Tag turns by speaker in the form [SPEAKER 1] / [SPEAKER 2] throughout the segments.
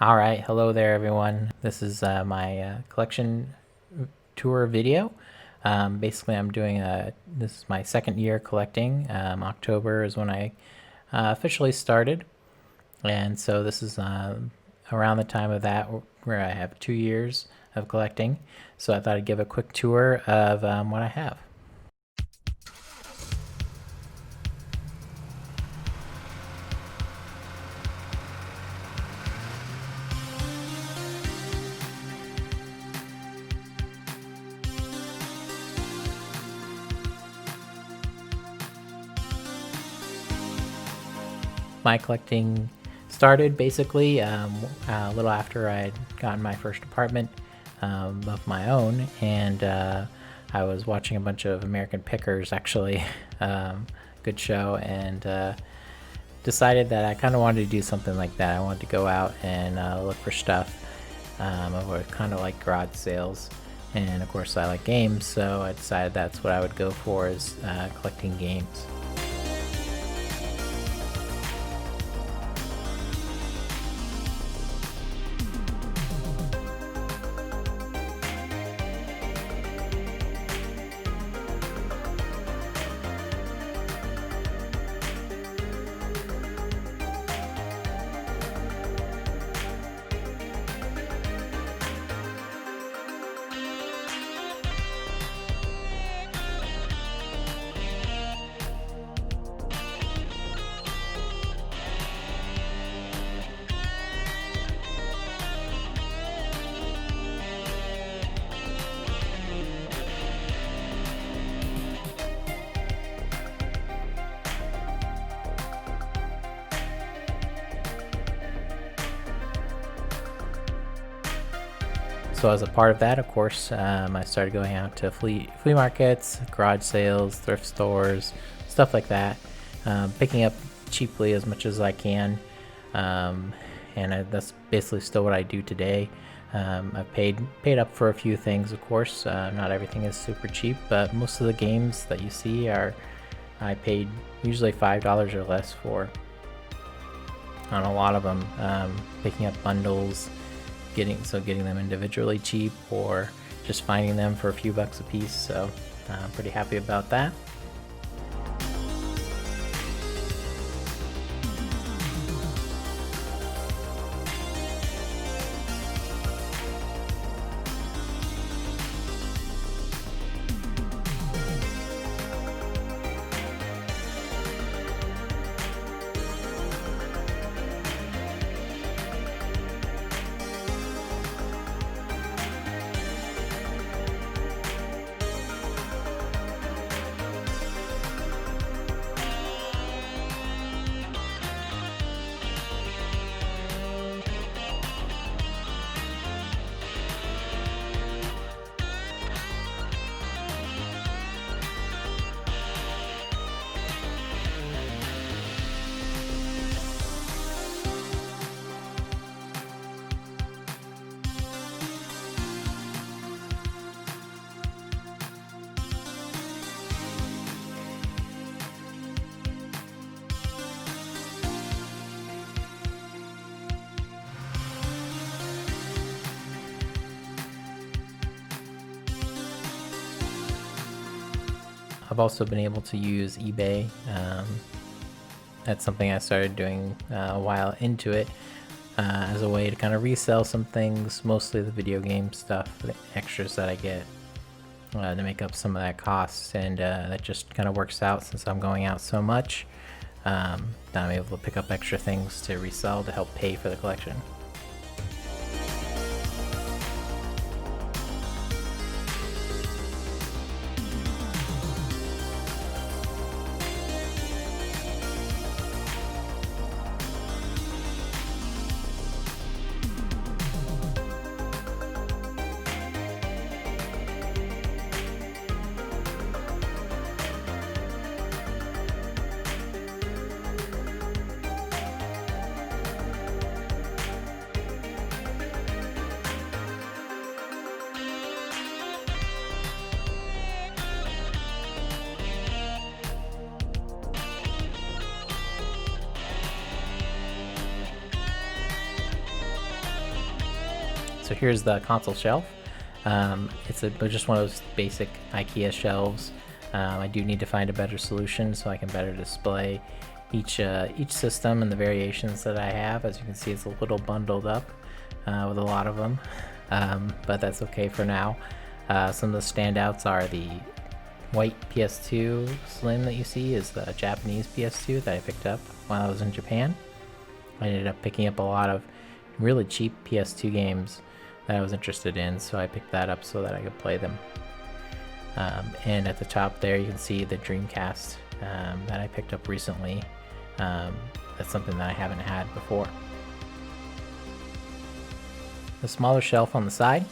[SPEAKER 1] All right, hello there, everyone. This is my collection tour video. Basically, I'm doing this is my second year collecting. October is when I officially started, and so this is around the time of that where I have 2 years of collecting. So I thought I'd give a quick tour of what I have. My collecting started basically a little after I'd gotten my first apartment of my own, and I was watching a bunch of American Pickers, actually. Good show, and decided that I kind of wanted to do something like that. I wanted to go out and look for stuff. I would kind of like garage sales, and of course I like games, so I decided that's what I would go for, is collecting games. So as a part of that, of course, I started going out to flea markets, garage sales, thrift stores, stuff like that, picking up cheaply as much as I can, that's basically still what I do today. I've paid up for a few things, of course. Not everything is super cheap, but most of the games that you see I paid usually $5 or less for on a lot of them. Picking up bundles, getting them individually cheap, or just finding them for a few bucks a piece. So I'm pretty happy about that. I've also been able to use eBay. That's something I started doing a while into it, as a way to kind of resell some things, mostly the video game stuff, the extras that I get, to make up some of that cost. And that just kind of works out, since I'm going out so much, that I'm able to pick up extra things to resell to help pay for the collection. so here's the console shelf. It's just one of those basic IKEA shelves. I do need to find a better solution so I can better display each system and the variations that I have. As you can see, it's a little bundled up with a lot of them, but that's okay for now. Some of the standouts are the white PS2 Slim that you see is the Japanese PS2 that I picked up while I was in Japan. I ended up picking up a lot of really cheap PS2 games that I was interested in, so I picked that up so that I could play them. And at the top there you can see the Dreamcast that I picked up recently. That's something that I haven't had before. The smaller shelf on the side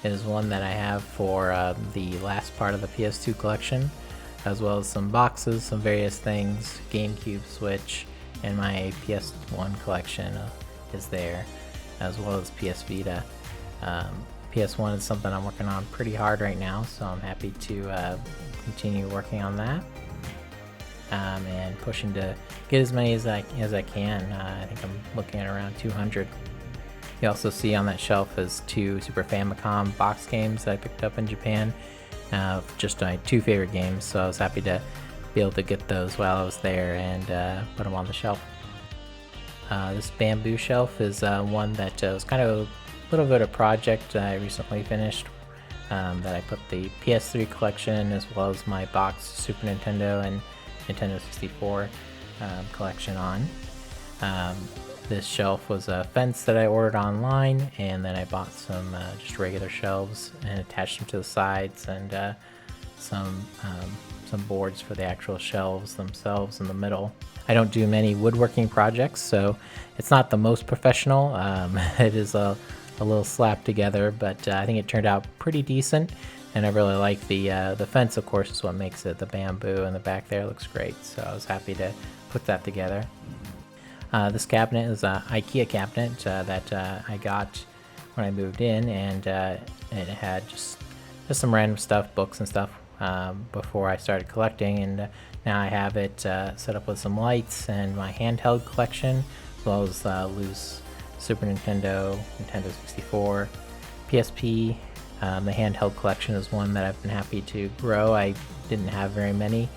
[SPEAKER 1] is one that I have for the last part of the PS2 collection, as well as some boxes, some various things, GameCube, Switch, and my PS1 collection is there, as well as PS Vita. PS1 is something I'm working on pretty hard right now, so I'm happy to continue working on that and pushing to get as many as I can. I think I'm looking at around 200. You also see on that shelf is 2 Super Famicom box games that I picked up in Japan. Just my 2 favorite games, so I was happy to be able to get those while I was there and put them on the shelf. This bamboo shelf is one that was kind of a little bit of a project I recently finished, that I put the PS3 collection as well as my box Super Nintendo and Nintendo 64 collection on. This shelf was a fence that I ordered online, and then I bought some just regular shelves and attached them to the sides, and some boards for the actual shelves themselves in the middle. I don't do many woodworking projects, so it's not the most professional. It is a little slapped together, but I think it turned out pretty decent, and I really like the fence. Of course, is what makes it. The bamboo in the back there looks great, so I was happy to put that together. This cabinet is an IKEA cabinet that I got when I moved in, and it had just some random stuff, books and stuff, before I started collecting, and now I have it set up with some lights and my handheld collection, as well as loose Super Nintendo, Nintendo 64, PSP. The handheld collection is one that I've been happy to grow. I didn't have very many,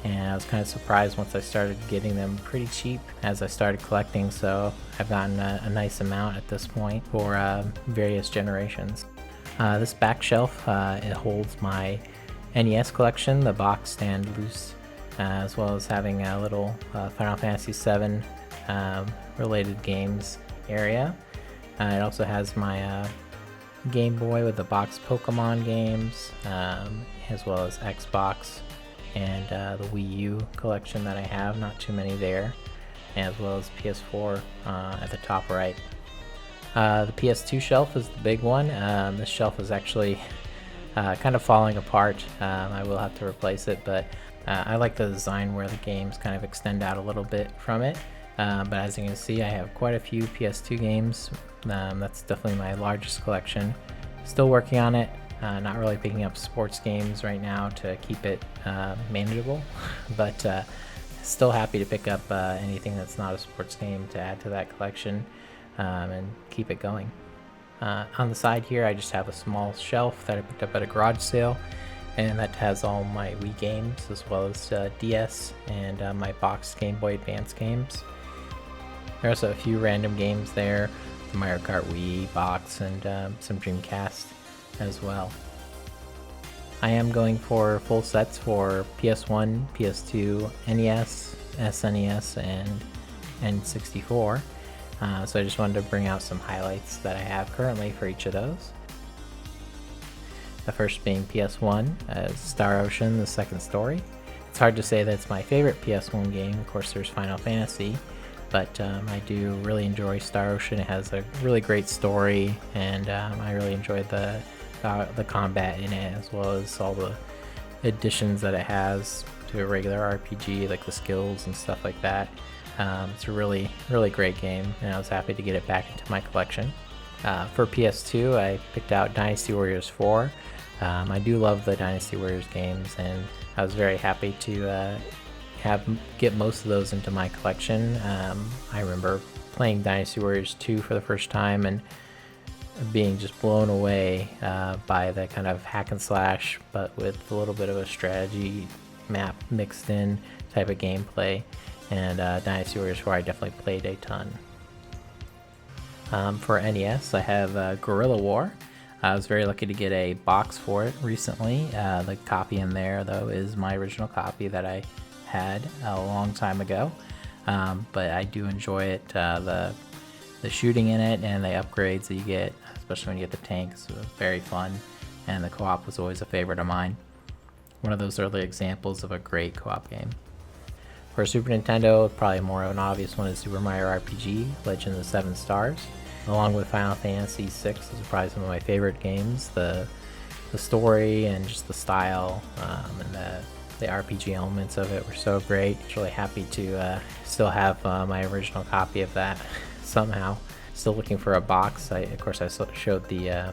[SPEAKER 1] and I was kind of surprised once I started getting them pretty cheap as I started collecting, so I've gotten a nice amount at this point for various generations. This back shelf, it holds my NES collection, the boxed and loose, as well as having a little Final Fantasy VII related games area. It also has my Game Boy with the boxed Pokemon games, as well as Xbox and the Wii U collection that I have, not too many there, as well as PS4 at the top right. The PS2 shelf is the big one. This shelf is actually kind of falling apart. I will have to replace it, but I like the design where the games kind of extend out a little bit from it. But as you can see, I have quite a few PS2 games. That's definitely my largest collection. Still working on it. Not really picking up sports games right now to keep it manageable, but still happy to pick up anything that's not a sports game to add to that collection and keep it going. On the side here, I just have a small shelf that I picked up at a garage sale, and that has all my Wii games as well as DS and my boxed Game Boy Advance games. There are also a few random games there, the Mario Kart Wii box and some Dreamcast as well. I am going for full sets for PS1, PS2, NES, SNES, and N64. So I just wanted to bring out some highlights that I have currently for each of those. The first being PS1, Star Ocean: The Second Story. It's hard to say that it's my favorite PS1 game. Of course, there's Final Fantasy, but I do really enjoy Star Ocean. It has a really great story, and I really enjoyed the combat in it, as well as all the additions that it has to a regular RPG, like the skills and stuff like that. It's a really great game, and I was happy to get it back into my collection. For PS2, I picked out Dynasty Warriors 4. I do love the Dynasty Warriors games, and I was very happy to get most of those into my collection. I remember playing Dynasty Warriors 2 for the first time, and being just blown away by the kind of hack and slash, but with a little bit of a strategy map mixed in type of gameplay. And Dynasty Warriors 4 I definitely played a ton. For NES, I have Guerrilla War. I was very lucky to get a box for it recently. The copy in there, though, is my original copy that I had a long time ago. But I do enjoy it. The shooting in it and the upgrades that you get, especially when you get the tanks, very fun. And the co-op was always a favorite of mine. One of those early examples of a great co-op game. For Super Nintendo, probably more of an obvious one is Super Mario RPG, Legend of the Seven Stars. Along with Final Fantasy VI, those are probably some of my favorite games. The story and just the style and the RPG elements of it were so great. Just really happy to still have my original copy of that somehow. Still looking for a box. Of course, I showed the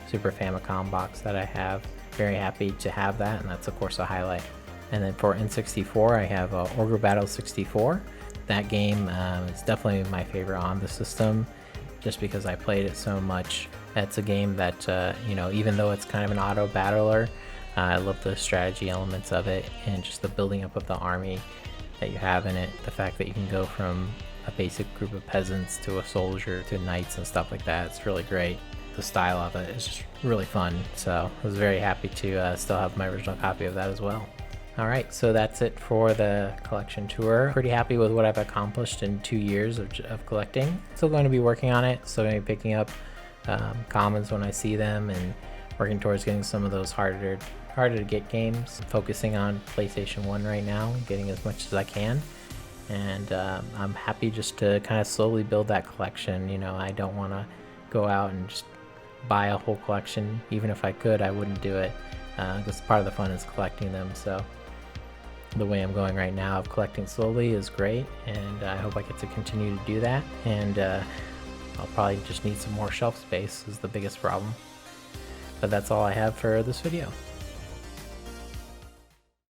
[SPEAKER 1] Super Famicom box that I have. Very happy to have that, and that's of course a highlight. And then for N64, I have Orgo Battle 64. That game is definitely my favorite on the system, just because I played it so much. It's a game that, even though it's kind of an auto battler, I love the strategy elements of it and just the building up of the army that you have in it. The fact that you can go from a basic group of peasants to a soldier to knights and stuff like that, it's really great. The style of it is just really fun. So I was very happy to still have my original copy of that as well. Alright, so that's it for the collection tour. Pretty happy with what I've accomplished in 2 years of collecting. Still going to be working on it, still going to be picking up commons when I see them and working towards getting some of those harder to get games. Focusing on PlayStation 1 right now, getting as much as I can. And I'm happy just to kind of slowly build that collection. I don't want to go out and just buy a whole collection. Even if I could, I wouldn't do it, because part of the fun is collecting them. So the way I'm going right now of collecting slowly is great, and I hope I get to continue to do that. And I'll probably just need some more shelf space is the biggest problem. But that's all I have for this video.